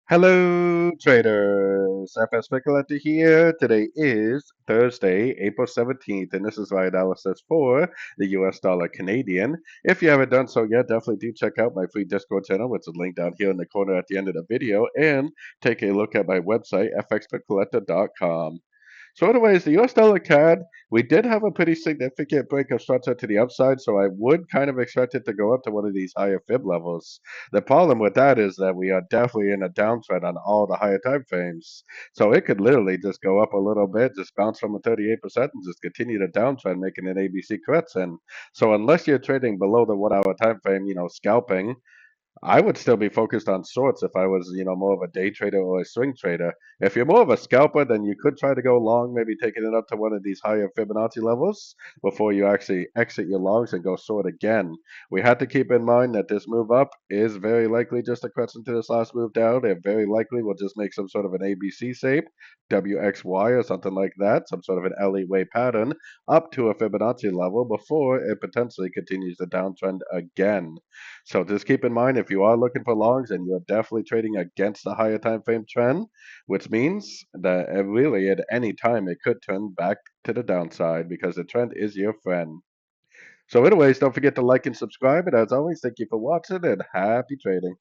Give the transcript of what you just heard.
Hello, traders. FX Pip Collector here. Today is Thursday, April 17th, and this is my analysis for the US dollar Canadian. If you haven't done so yet, definitely do check out my free Discord channel, which is linked down here in the corner at the end of the video, and take a look at my website, fxpipcollector.com. So anyways, the US dollar CAD, we did have a pretty significant break of structure to the upside, so I would kind of expect it to go up to one of these higher fib levels. The problem with that is that we are definitely in a downtrend on all the higher time frames. So it could literally just go up a little bit, just bounce from a 38% and just continue the downtrend, making an ABC correction. So unless you're trading below the 1 hour time frame, scalping, I would still be focused on shorts if I was, more of a day trader or a swing trader. If you're more of a scalper, then you could try to go long, maybe taking it up to one of these higher Fibonacci levels before you actually exit your longs and go short again. We had to keep in mind that this move up is very likely just a correction to this last move down. It very likely will just make some sort of an ABC shape, WXY or something like that, some sort of an Elliot wave pattern up to a Fibonacci level before it potentially continues the downtrend again. So just keep in mind if you are looking for longs and you're definitely trading against the higher time frame trend, which means that really at any time it could turn back to the downside because the trend is your friend. So anyways, don't forget to like and subscribe. And as always, thank you for watching and happy trading.